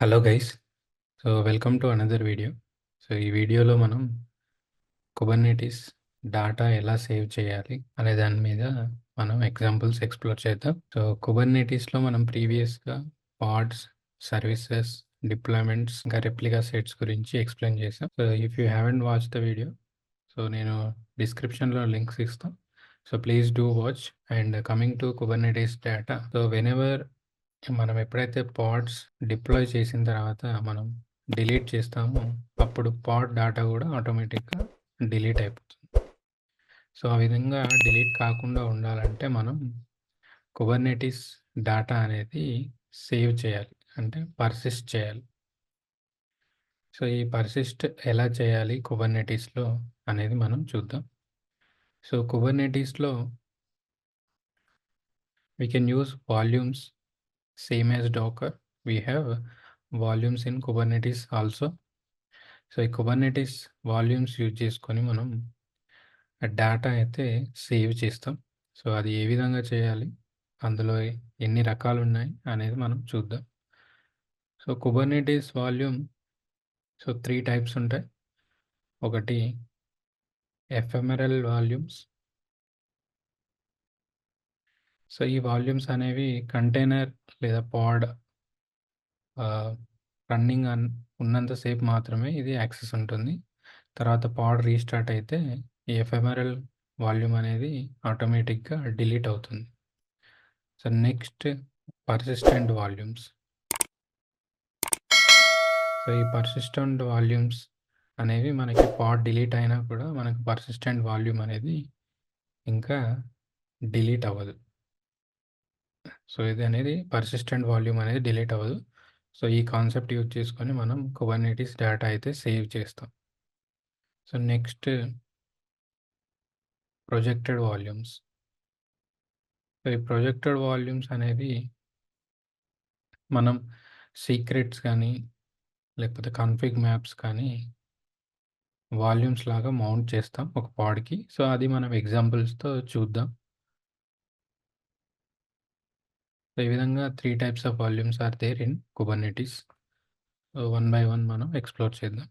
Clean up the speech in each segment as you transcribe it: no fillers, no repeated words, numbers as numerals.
Hello guys. Welcome to another video. ఈ వీడియోలో మనం కుబర్నెటిస్ డాటా ఎలా సేవ్ చేయాలి అనే దాని మీద మనం ఎగ్జాంపుల్స్ ఎక్స్‌ప్లోర్ చేద్దాం. కుబర్నెటిస్‌లో మనం ప్రీవియస్‌గా పాడ్స్, సర్వీసెస్, డిప్లాయ్‌మెంట్స్ ఇంకా రెప్లికా సెట్స్ గురించి ఎక్స్‌ప్లెయిన్ చేశాం. If you haven't watched the video నేను డిస్క్రిప్షన్‌లో లింక్స్ ఇస్తా. Please do watch. And coming to Kubernetes data. Whenever మనం ఎప్పుడైతే పాడ్స్ డిప్లాయ్ చేసిన తర్వాత మనం డిలీట్ చేస్తామో అప్పుడు పాడ్ డాటా కూడా ఆటోమేటిక్గా డిలీట్ అయిపోతుంది. ఆ విధంగా డిలీట్ కాకుండా ఉండాలంటే మనం కుబర్నెటిస్ డాటా అనేది సేవ్ చేయాలి, అంటే పర్సిస్ట్ చేయాలి. ఈ పర్సిస్ట్ ఎలా చేయాలి కుబర్నెటిస్లో అనేది మనం చూద్దాం. కుబర్నెటిస్లో we can use volumes same as Docker. We have volumes in Kubernetes also. ఈ కుబర్నెటిస్ వాల్యూమ్స్ యూజ్ చేసుకొని మనం డేటా అయితే సేవ్ చేస్తాం. అది ఏ విధంగా చేయాలి, అందులో ఎన్ని రకాలు ఉన్నాయి అనేది మనం చూద్దాం. కుబర్నెటిస్ వాల్యూమ్ 3 టైప్స్ ఉంటాయి. ఒకటి ఎఫెమెరల్ వాల్యూమ్స్. ఈ వాల్యూమ్స్ అనేవి కంటైనర్ లేదా పాడ్ రన్నింగ్ ఉన్నంతసేపు మాత్రమే ఇది యాక్సెస్ ఉంటుంది. తర్వాత పాడ్ రీస్టార్ట్ అయితే ఈ ఎఫెమెరల్ వాల్యూమ్ అనేది ఆటోమేటిక్గా డిలీట్ అవుతుంది. Next persistent volumes. ఈ పర్సిస్టెంట్ వాల్యూమ్స్ అనేవి మనకి పాడ్ డిలీట్ అయినా కూడా మనకు పర్సిస్టెంట్ వాల్యూమ్ అనేది ఇంకా డిలీట్ అవ్వదు. ఇది అనేది పర్సిస్టెంట్ వాల్యూమ్ అనేది డిలీట్ అవ్వదు. ఈ కాన్సెప్ట్ యూజ్ చేసుకొని మనం కుబర్నెటిస్ డేటా అయితే సేవ్ చేస్తాం. Next projected volumes. ఈ ప్రొజెక్టెడ్ వాల్యూమ్స్ అనేవి మనం సీక్రెట్స్ కానీ లేకపోతే కాన్ఫిగ్ మ్యాప్స్ కానీ వాల్యూమ్స్ లాగా మౌంట్ చేస్తాం ఒక పాడ్కి. అది మనం ఎగ్జాంపుల్స్తో చూద్దాం. ఈ విధంగా 3 types of volumes are there in Kubernetes. One by one మనం ఎక్స్ప్లోర్ చేద్దాం.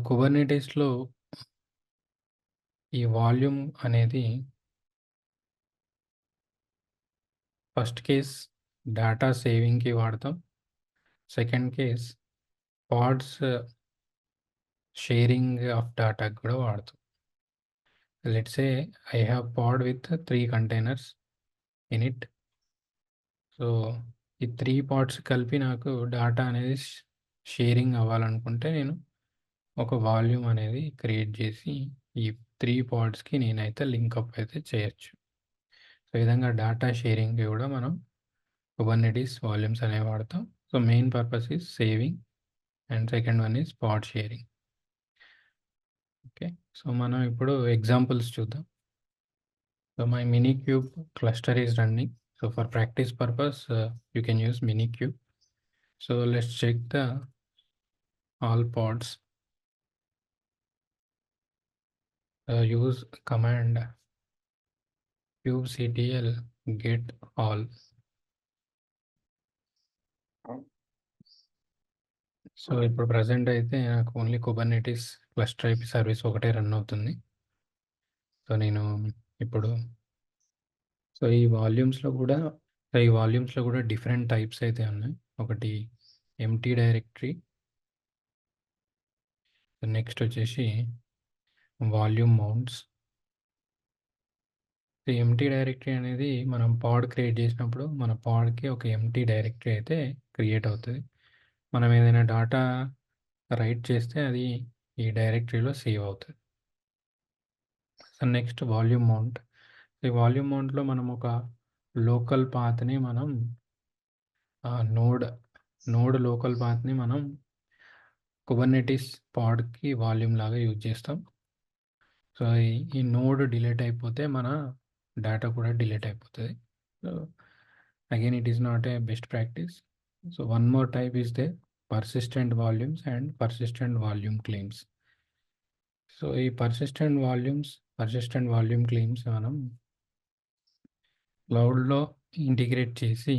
కుబర్నెటిస్లో ఈ వాల్యూమ్ అనేది ఫస్ట్ కేస్ డేటా సేవింగ్కి వాడతాం. Second case pods sharing of డేటాకి కూడా వాడతాం. Let's say I have pod with 3 containers in it. ఈ 3 పాడ్స్ కలిపి నాకు డేటా అనేది షేరింగ్ అవ్వాలనుకుంటే నేను ఒక వాల్యూమ్ అనేది క్రియేట్ చేసి ఈ 3 పాడ్స్కి నేనైతే లింకప్ అయితే చేయొచ్చు. ఈ విధంగా డేటా షేరింగ్కి కూడా మనం కుబర్నెటిస్ వాల్యూమ్స్ అనేవి వాడతాం. Main purpose is saving and second one is pod sharing. Okay, మనం ఇప్పుడు ఎగ్జాంపుల్స్ చూద్దాం. My minikube cluster is running. For practice purpose, you can use Minikube. Let's check the all pods. Use command kubectl get all. ఇప్పుడు present అయితే నాకు only Kubernetes cluster IP service ఒకటే run అవుతుంది. నేను ఇప్పుడు ఈ వాల్యూమ్స్లో కూడా డిఫరెంట్ టైప్స్ అయితే ఉన్నాయి. ఒకటి ఎంటీ డైరెక్టరీ, నెక్స్ట్ వచ్చేసి వాల్యూమ్ మౌంట్స్. ఎంటీ డైరెక్టరీ అనేది మనం పాడ్ క్రియేట్ చేసినప్పుడు మన పాడ్కి ఒక ఎంటీ డైరెక్టరీ అయితే క్రియేట్ అవుతుంది. మనం ఏదైనా డేటా రైట్ చేస్తే అది ఈ డైరెక్టరీలో సేవ్ అవుతుంది. Next volume mount. ఈ వాల్యూమ్ మౌంట్లో మనం ఒక లోకల్ పాత్ని మనం నోడ్ లోకల్ పాత్ని మనం కుబర్నెటిస్ పాడ్కి వాల్యూమ్ లాగా యూజ్ చేస్తాం. ఈ నోడ్ డిలీట్ అయిపోతే మన డేటా కూడా డిలీట్ అయిపోతుంది. Again it is not a best practice. One more type is the persistent volumes and persistent volume claims. ఈ పర్సిస్టెంట్ వాల్యూమ్ క్లెయిమ్స్ మనం క్లౌడ్లో ఇంటిగ్రేట్ చేసి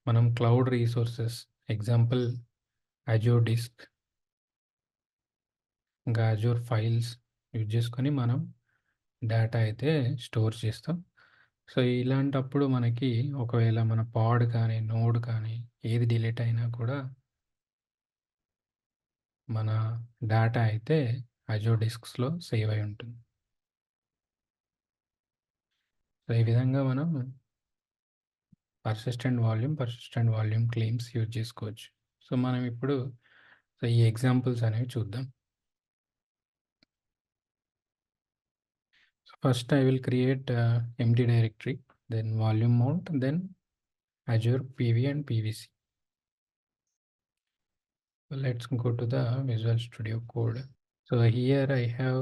మనం cloud resources example Azure disk ఇంకా అజూర్ ఫైల్స్ యూజ్ చేసుకొని మనం data అయితే store చేస్తాం. సో, ఇలాంటప్పుడు మనకి ఒకవేళ మన పాడ్ కానీ, నోడ్ కానీ ఏది డిలీట్ అయినా కూడా మన డేటా అయితే అజూర్ డిస్క్స్‌లో సేవ్ అయి ఉంటుంది. సో, ఈ విధంగా మనం పర్సిస్టెంట్ వాల్యూమ్ క్లెయిమ్స్ యూజ్ చేసుకోవచ్చు. సో, మనం ఇప్పుడు ఈ ఎగ్జాంపుల్స్ అనేవి చూద్దాం. So first I will create empty directory, then volume mount, then Azure PV and PVC. So let's go to the Visual Studio Code. So here I have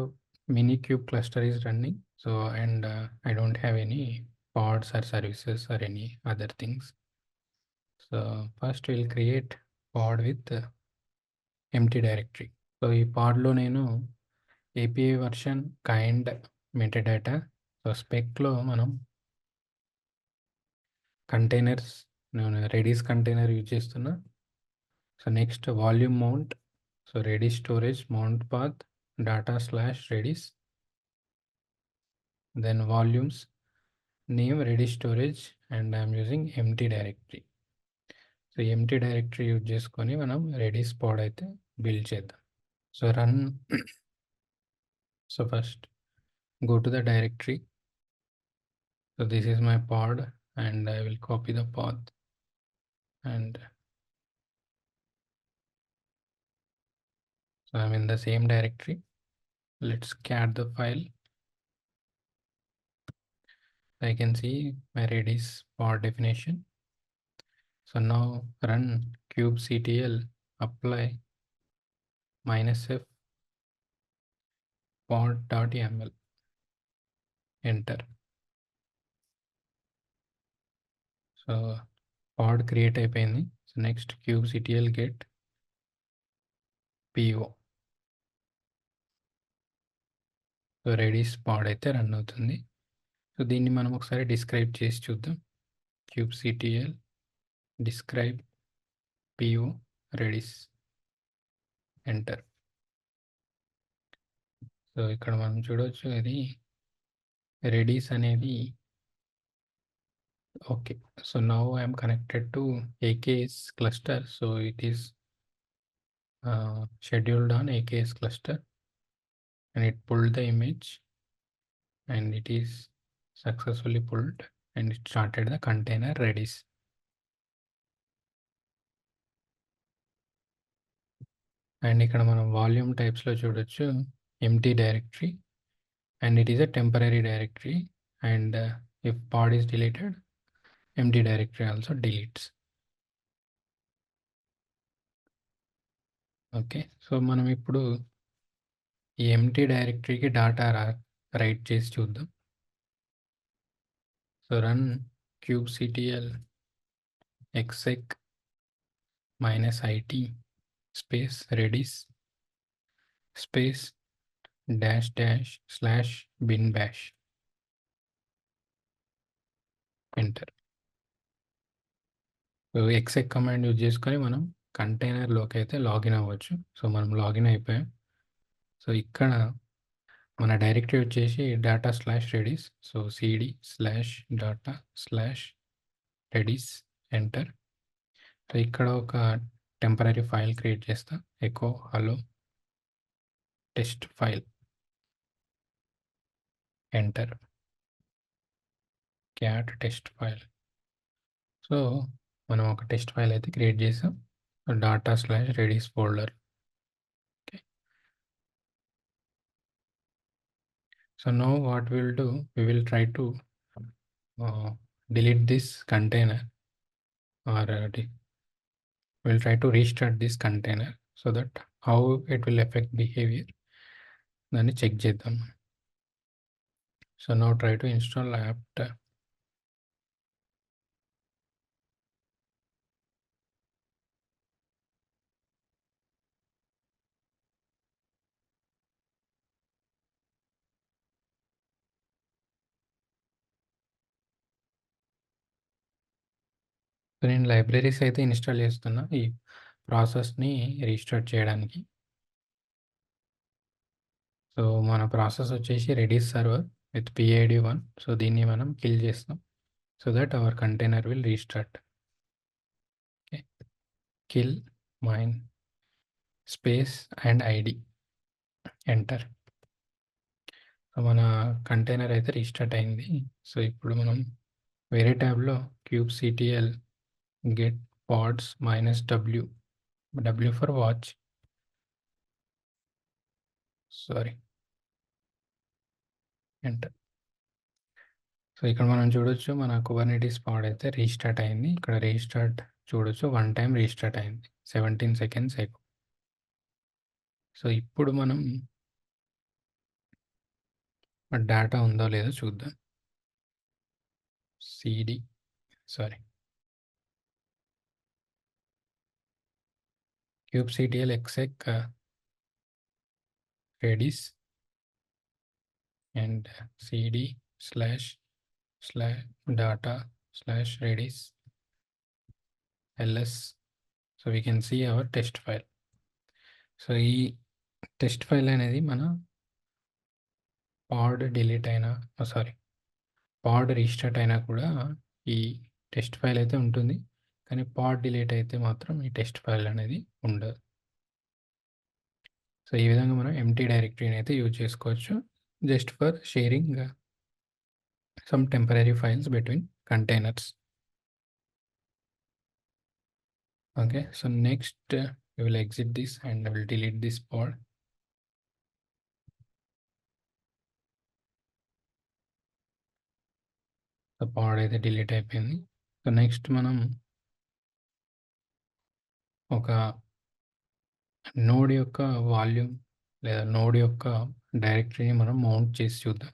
Minikube cluster is running. So and I don't have any pods or services or any other things. So first we'll create pod with empty directory. So ఈ pod లో నేను API version kind metadata. So spec లో మనం containers నేను Redis container use చేస్తున్నా. So next volume mount, so Redis storage mount path data slash Redis, then volumes name Redis storage and I'm using empty directory. So empty directory use చేసుకొని మనం Redis pod అయితే build చేద్దాం. So run. So first go to the directory. So this is my pod and I will copy the path and so I'm in the same directory. Let's cat the file. I can see my Redis pod definition. So now run kubectl apply -f pod.yaml, enter. So pod create అయిపోయింది. So next kubectl get po. So Redis pod అయితే run అవుతుంది. So దీన్ని మనం ఒకసారి describe చేసి చూద్దాం. kubectl describe po Redis, enter. So ఇక్కడ మనం చూడవచ్చు ఇది రెడీస్ అనేది okay. So now I am connected to AKS cluster. So it is scheduled on AKS cluster and it pulled the image and it is successfully pulled and it started the container Redis. And ఇక్కడ మనం volume టైప్స్లో చూడొచ్చు empty directory and it is a temporary directory and if pod is deleted, empty directory also deletes. Okay. So మనం ఇప్పుడు ఈ empty డైరెక్టరీకి data right చేసి చూద్దాం. So run kubectl exec -it space redis space --/ bin bash, enter. So exec command use చేసుకొని మనం కంటైనర్లోకి అయితే login అవ్వచ్చు. So మనం లాగిన్ అయిపోయాం. సో ఇక్కడ మన డైరెక్టరీ వచ్చేసి data/redis. So cd/data/redis, enter. So ఇక్కడ ఒక టెంపరరీ ఫైల్ క్రియేట్ చేస్తా, echo hello test file, enter. Cat test file. So మనం ఒక టెస్ట్ ఫైల్ అయితే క్రియేట్ చేసాం, data/redis folder. Okay. So now what will do, we will try to delete this container or we'll try to restart this container so that how it will affect behavior దాన్ని check చేద్దాం. So now try to install apt. So, నేను libraries అయితే install చేస్తున్నా ఈ ప్రాసెస్‌ని restart చేయడానికి. So, మన process వచ్చేసి Redis server with PID 1. So, దీన్ని మనం కిల్ చేస్తాం. So that our container will restart. Okay. Kill mine space and ID enter. So, మన కంటైనర్ అయితే రీస్టార్ట్ అయింది. సో, ఇప్పుడు మనం వేరే ట్యాబ్‌లో kubectl get pods -w, w for watch. Sorry, enter. So, ఇక్కడ మనం చూడొచ్చు మన కుబర్నెటిస్ పాడ్ అయితే రీస్టార్ట్ అయింది. ఇక్కడ రీస్టార్ట్ చూడొచ్చు. 1 టైమ్ రీస్టార్ట్ అయింది 17 సెకండ్స్ ఎగో. సో, ఇప్పుడు మనం డేటా ఉందో లేదో చూద్దాం. CD sorry kubectl exec redis and cd/data/redis ls. So we can see our test file. So ఈ టెస్ట్ ఫైల్ అనేది మన పాడ్ డిలీట్ అయినా పాడ్ రీస్టార్ట్ అయినా కూడా ఈ టెస్ట్ ఫైల్ అయితే ఉంటుంది. కానీ పాడ్ డిలీట్ అయితే మాత్రం ఈ టెస్ట్ ఫైల్ అనేది ఉండదు. సో ఈ విధంగా మనం ఎంటీ డైరెక్టరీని అయితే యూజ్ చేసుకోవచ్చు just for sharing some temporary files between containers. Okay, so next we will exit this and I will delete this pod. The pod అయితే డిలీట్ అయిపోయింది. సో నెక్స్ట్ మనం ఒక నోడ్ యొక్క వాల్యూమ్ లేదా నోడ్ యొక్క డైరెక్టరీని మనం మౌంట్ చేసి చూద్దాం.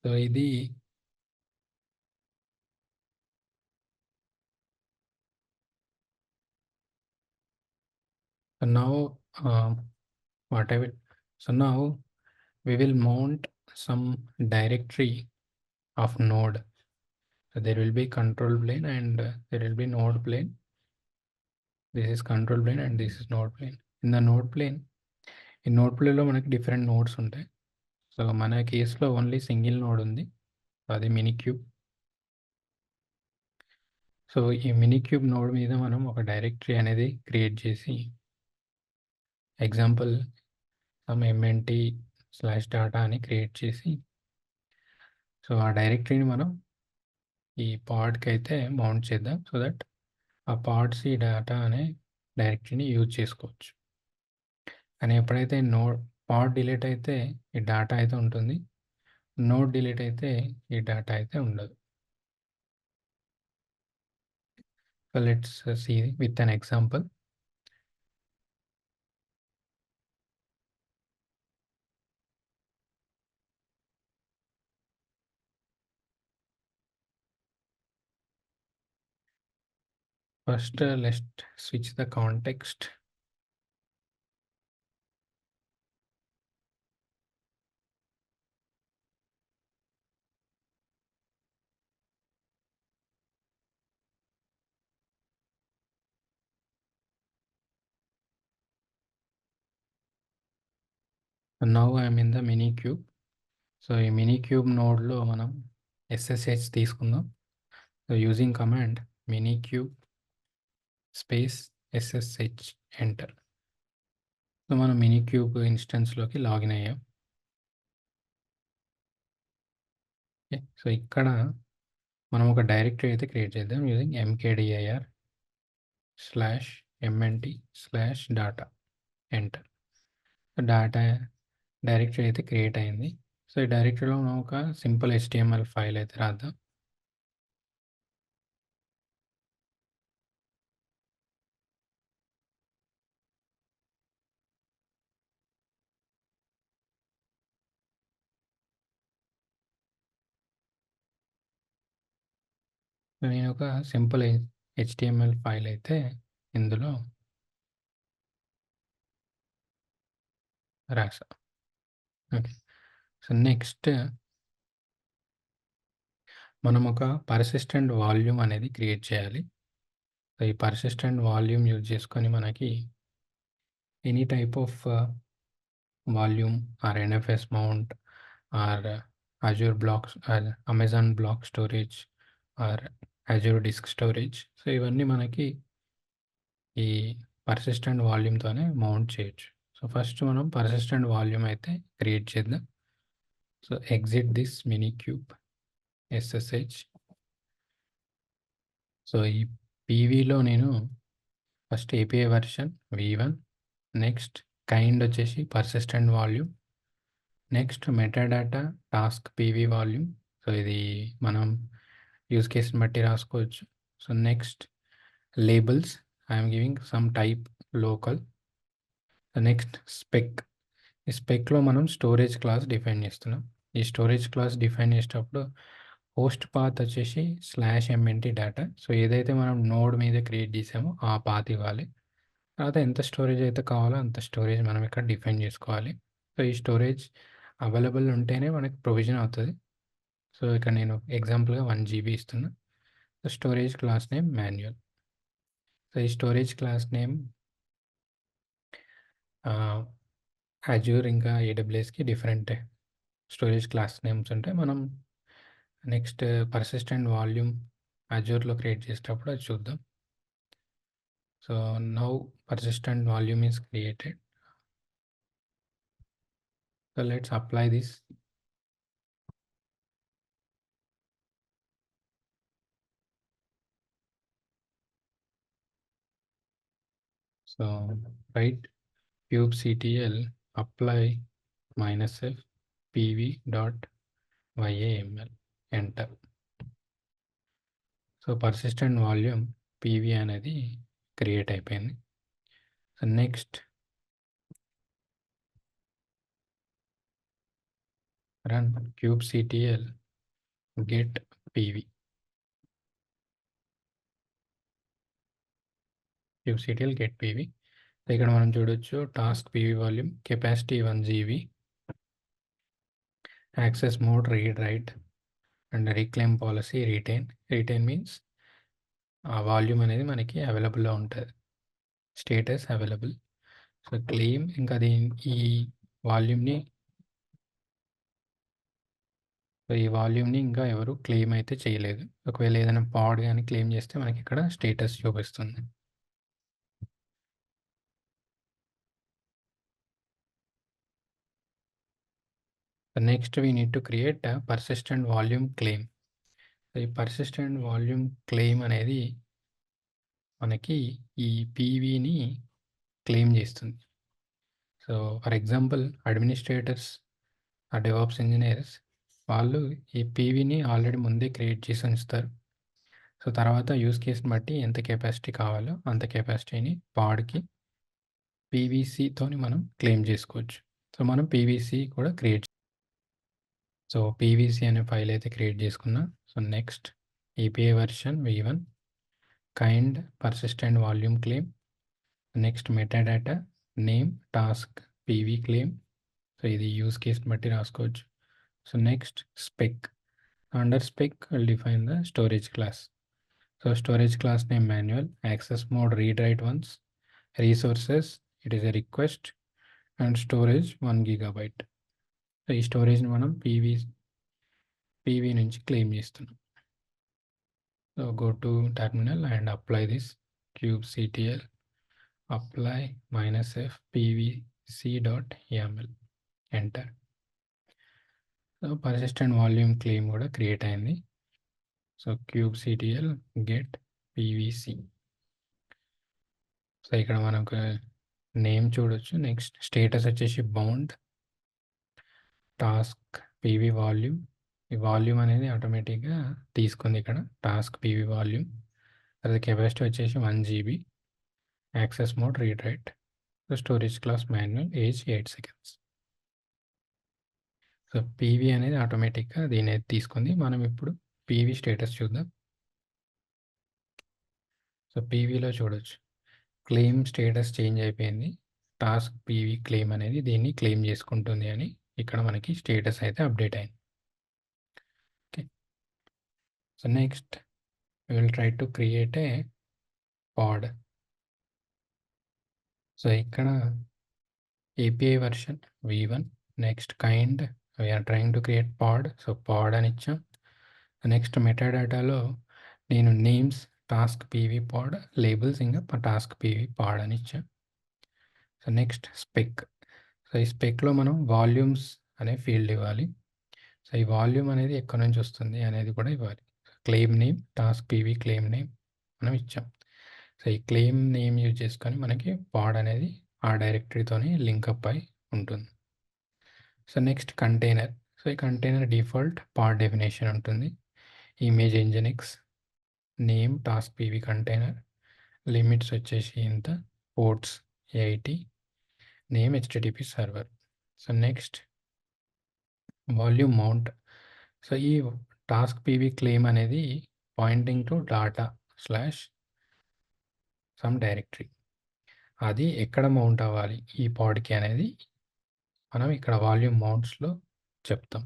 సో ఇది now what I will so now we will mount some directory of node. So there will be control plane and there will be node plane. This is control plane and this is node plane. In the node plane, ఈ node ప్లేలో మనకి different nodes ఉంటాయి. So మన కేసులో only single node ఉంది, అది mini cube. So ఈ mini cube node మీద మనం ఒక డైరెక్టరీ అనేది క్రియేట్ చేసి ఎగ్జాంపుల్ సమ్ mnt/data అని క్రియేట్ చేసి సో ఆ డైరెక్టరీని మనం ఈ పాడ్కి అయితే మౌంట్ చేద్దాం. సో దట్ ఆ పాడ్స్ ఈ డేటా అనే డైరెక్టరీని యూజ్ చేసుకోవచ్చు. కానీ ఎప్పుడైతే పాడ్ డిలీట్ అయితే ఈ డేటా అయితే ఉంటుంది, నోడ్ డిలీట్ అయితే ఈ డేటా అయితే ఉండదు. So let's see with an example. First, let's switch the context. Now I am in the mini cube. So ఈ mini cube node లో మనం SSH తీసుకుందాం. So using command minikube space SSH enter. So మనం మినిక్యూబ్ ఇన్స్టెన్స్లోకి login అయ్యాం. Okay, so ఇక్కడ మనం ఒక directory అయితే క్రియేట్ చేద్దాం using mkdir/mnt/data enter. Data directory అయితే క్రియేట్ అయింది. సో ఈ డైరెక్టరీలో మనం ఒక సింపుల్ HTML ఫైల్ అయితే రాద్దాం. సో నేను ఒక సింపుల్ హెచ్టిఎంఎల్ ఫైల్ అయితే ఇందులో రాసా. ఓకే. సో నెక్స్ట్ మనం ఒక పర్సిస్టెంట్ వాల్యూమ్ అనేది క్రియేట్ చేయాలి. సో ఈ పర్సిస్టెంట్ వాల్యూమ్ యూజ్ చేసుకొని మనకి any type of volume or NFS mount or Azure blobs or Amazon block storage or Azure disk storage, so ఇవన్నీ మనకి ఈ పర్సిస్టెంట్ వాల్యూమ్తోనే మౌంట్ చేయొచ్చు. సో ఫస్ట్ మనం పర్సిస్టెంట్ వాల్యూమ్ అయితే క్రియేట్ చేద్దాం. So exit this minikube SSH. So ఈ పీవీలో నేను first API version v1, next kind వచ్చేసి persistent volume, next metadata task PV volume. So ఇది మనం యూజ్ కేస్ని బట్టి రాసుకోవచ్చు. So next labels, I'm giving some type local. Next spec. ఈ స్పెక్లో మనం స్టోరేజ్ క్లాస్ డిఫైన్ చేస్తున్నాం. ఈ స్టోరేజ్ క్లాస్ డిఫైన్ చేసేటప్పుడు హోస్ట్ పాత్ వచ్చేసి /mnt డేటా. సో ఏదైతే మనం నోడ్ మీద క్రియేట్ చేసామో ఆ పాత్ ఇవ్వాలి. తర్వాత ఎంత స్టోరేజ్ అయితే కావాలో అంత స్టోరేజ్ మనం ఇక్కడ డిఫైన్ చేసుకోవాలి. సో ఈ స్టోరేజ్ అవైలబుల్ ఉంటేనే మనకి ప్రొవిజన్ అవుతుంది. సో ఇక్కడ నేను ఎగ్జాంపుల్గా 1 GB ఇస్తున్నా. So storage class name manual. So ఈ స్టోరేజ్ క్లాస్ నేమ్ అజూర్ ఇంకా ఏడబ్ల్యూఎస్కి డిఫరెంట్ స్టోరేజ్ క్లాస్ నేమ్స్ ఉంటాయి. మనం నెక్స్ట్ పర్సిస్టెంట్ వాల్యూమ్ అజూర్లో క్రియేట్ చేసేటప్పుడు అది చూద్దాం. So now persistent volume is created. So let's apply this. So write kubectl apply -f pv dot yaml, enter. So persistent volume PV అనేది create అయిపోయింది. So next run kubectl get pv. kubectl get pv. ఇక్కడ మనం చూడొచ్చు task PV volume capacity 1 GB, access mode read right and reclaim policy retain. Retain means ఆ volume అనేది మనకి అవైలబుల్లో ఉంటుంది, స్టేటస్ అవైలబుల్. సో క్లెయిమ్ ఇంకా ఈ వాల్యూమ్ని ఇంకా ఎవరు క్లెయిమ్ అయితే చేయలేదు. ఒకవేళ ఏదైనా పాడ్ కానీ క్లెయిమ్ చేస్తే మనకి ఇక్కడ స్టేటస్ చూపిస్తుంది. Next we need to create persistent volume claim. ఈ పర్సిస్టెంట్ వాల్యూమ్ క్లెయిమ్ అనేది మనకి ఈ పీవీని క్లెయిమ్ చేస్తుంది. సో ఫర్ ఎగ్జాంపుల్ అడ్మినిస్ట్రేటర్స్, ఆ డెవాప్స్ ఇంజనీర్స్ వాళ్ళు ఈ పీవీని ఆల్రెడీ ముందే క్రియేట్ చేసి ఉంచుతారు. సో తర్వాత యూస్ కేస్ని బట్టి ఎంత కెపాసిటీ కావాలో అంత కెపాసిటీని పాడ్కి పీవీసీతోని మనం క్లెయిమ్ చేసుకోవచ్చు. సో మనం పీవీసీ కూడా క్రియేట్. సో పీవీసీ అనే ఫైల్ అయితే క్రియేట్ చేసుకున్నా. So next API version v1, kind persistent volume claim, next metadata name task PV claim. So ఇది యూస్ కేస్ని బట్టి రాసుకోవచ్చు. So next spec. Under spec will define the storage class. So storage class name manual, access mode read write once, resources it is a request and storage 1 GB. So ఈ స్టోరేజ్ని మనం PV నుంచి claim చేస్తున్నాం. So go to terminal and apply this kubectl apply -f pvc.yaml, enter. So persistent volume claim కూడా create అయింది. So kubectl get pvc. So ఇక్కడ మనకు name చూడొచ్చు. నెక్స్ట్ స్టేటస్ వచ్చేసి బౌండ్ టాస్క్ పీవీ వాల్యూమ్. ఈ volume అనేది ఆటోమేటిక్గా తీసుకుంది ఇక్కడ టాస్క్ పీవీ వాల్యూమ్. అది కెపాసిటీ వచ్చేసి 1 GB, access mode read right, storage class manual, age 8 seconds. So PV అనేది ఆటోమేటిక్గా దీని తీసుకుంది. మనం ఇప్పుడు పీవీ స్టేటస్ చూద్దాం. సో పీవీలో చూడొచ్చు క్లెయిమ్ స్టేటస్ చేంజ్ అయిపోయింది. టాస్క్ పీవీ క్లెయిమ్ అనేది దీన్ని క్లెయిమ్ చేసుకుంటుంది అని ఇక్కడ మనకి స్టేటస్ అయితే అప్డేట్ అయింది. Okay, so next we will try to create a pod. So ఇక్కడ API version v1, next kind we are trying to create pod, so pod అని ఇచ్చాం. నెక్స్ట్ మెటాడాటాలో నేను నేమ్స్ టాస్క్ పీవీ పాడ్, లేబుల్స్ ఇంకా task PV పాడ్ అని ఇచ్చాం. So next spec, so ఈ స్పెక్లో మనం volumes అనే ఫీల్డ్ ఇవ్వాలి. సో ఈ వాల్యూమ్ అనేది ఎక్కడి నుంచి వస్తుంది అనేది కూడా ఇవ్వాలి. Claim name task PV claim name మనం ఇచ్చాం. సో ఈ క్లెయిమ్ నేమ్ యూజ్ చేసుకొని మనకి పాడ్ అనేది ఆ డైరెక్టరీతోని లింకప్ అయి ఉంటుంది. సో నెక్స్ట్ కంటైనర్, సో ఈ కంటైనర్ డిఫాల్ట్ పాడ్ డెఫినేషన్ ఉంటుంది. Image Nginx, name task PV container, limits వచ్చేసి ఇంత, ports 80, name HTTP server. So next volume mount, so ఈ టాస్క్ పీవీ క్లెయిమ్ అనేది pointing to data slash some directory, అది ఎక్కడ mount అవ్వాలి ఈ పాడ్కి అనేది మనం ఇక్కడ వాల్యూమ్ మౌంట్స్లో చెప్తాం.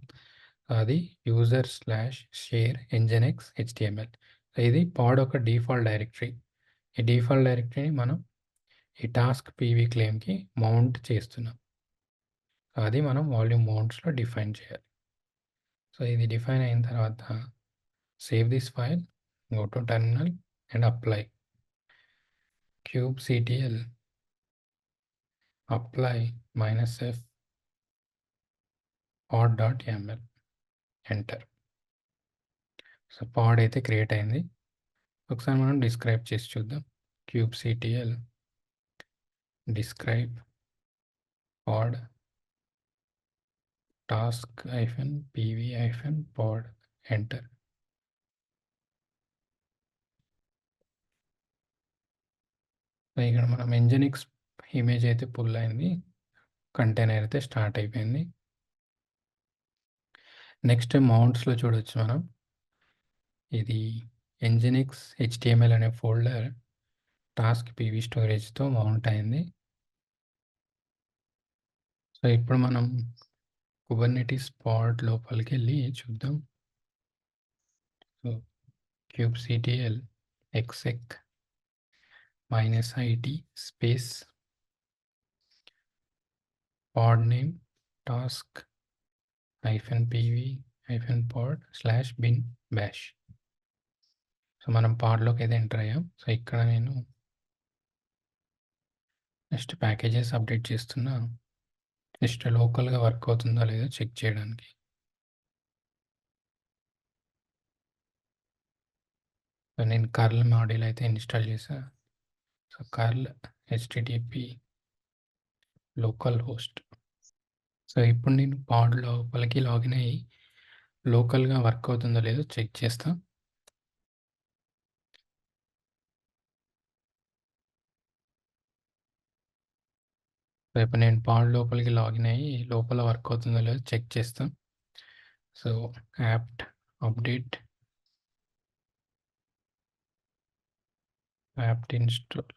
అది user slash share nginx HTML. ఇది పాడ్ ఒక డిఫాల్ట్ డైరెక్టరీ. ఈ డిఫాల్ట్ డైరెక్టరీని మనం ఈ టాస్క్ పీవీ క్లెయిమ్కి మౌంట్ చేస్తున్నాం. అది మనం వాల్యూమ్ మౌంట్స్లో డిఫైన్ చేయాలి. సో ఇది డిఫైన్ అయిన తర్వాత save this file, go to terminal and apply kubectl apply -f pod.yaml, enter. So pod అయితే క్రియేట్ అయింది. ఒకసారి మనం డిస్క్రైబ్ చేసి చూద్దాం. kubectl describe pod task -pv -pod, enter. ఇక్కడ మనం ఎంజెనిక్స్ ఇమేజ్ అయితే పుల్ అయింది, కంటైనర్ అయితే స్టార్ట్ అయిపోయింది. నెక్స్ట్ మౌంట్స్లో చూడొచ్చు మనం, ఇది ఎంజెనిక్స్ హెచ్టిఎంఎల్ అనే ఫోల్డర్ టాస్క్ పీవీ స్టోరేజ్తో మౌంట్ అయింది. సో ఇప్పుడు మనం కుబర్నెటీస్ పాడ్ లోపలికి వెళ్ళి చూద్దాం. So kubectl exec -it space pod name task -pv -pod /bin bash. So మనం పాడ్లోకి అయితే ఎంటర్ అయ్యాం. సో ఇక్కడ నేను నెక్స్ట్ ప్యాకేజెస్ అప్డేట్ చేస్తున్నా, నెక్స్ట్ లోకల్గా వర్క్ అవుతుందో లేదో చెక్ చేయడానికి. సో నేను కర్ల్ మాడ్యూల్ అయితే ఇన్స్టాల్ చేసా. So curl http local host. So ఇప్పుడు నేను పాడ్ లోపలికి లాగిన్ అయ్యి లోకల్గా వర్క్ అవుతుందో లేదో చెక్ చేస్తా. సో ఇప్పుడు నేను పాడ్ లోపలికి లాగిన్ అయ్యి లోపల వర్క్ అవుతుందో లేదో చెక్ చేస్తాం. So apt update apt install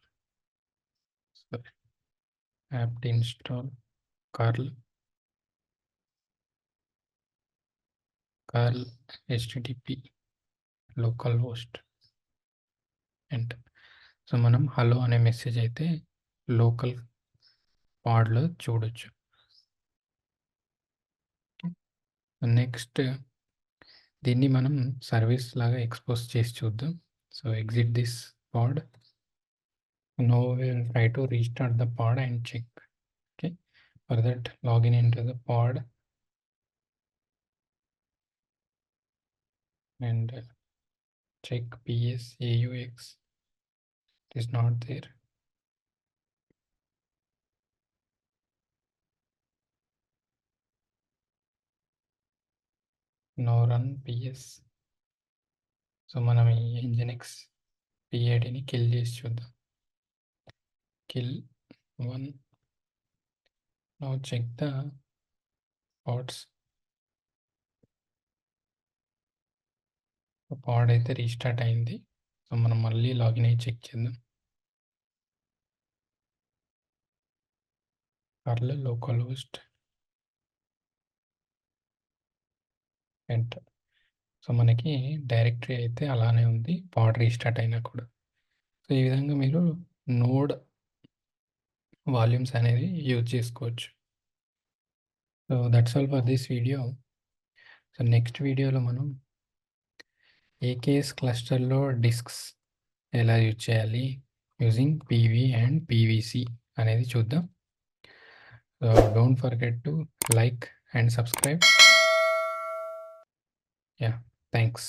curl http local host, enter. So మనం హలో అనే మెసేజ్ అయితే లోకల్ పాడ్లో చూడొచ్చు. నెక్స్ట్ దీన్ని మనం సర్వీస్ లాగా ఎక్స్పోజ్ చేసి చూద్దాం. So exit this pad. Now we will try to restart the pod and check. Okay, for that login into the pod and check ps aux. It is not there. Now run ps. So మనం ఈ nginx PIDని kill చేసి చూద్దాం. kill 1. Now check the pods. పాడ్ అయితే restart అయింది. So మనం మళ్ళీ login అయ్యి check చేద్దాం. parallel localhost enter. సో మనకి డైరెక్టరీ అయితే అలానే ఉంది పాడ్ రీస్టార్ట్ అయినా కూడా. సో ఈ విధంగా మీరు నోడ్ వాల్యూమ్స్ అనేది యూజ్ చేసుకోవచ్చు. So that's all for this video. So next వీడియోలో మనం ఏకేఎస్ క్లస్టర్లో డిస్క్స్ ఎలా యూజ్ చేయాలి యూజింగ్ పీవీ అండ్ పీవీసీ అనేది చూద్దాం. So don't forget to like and subscribe. Yeah, thanks.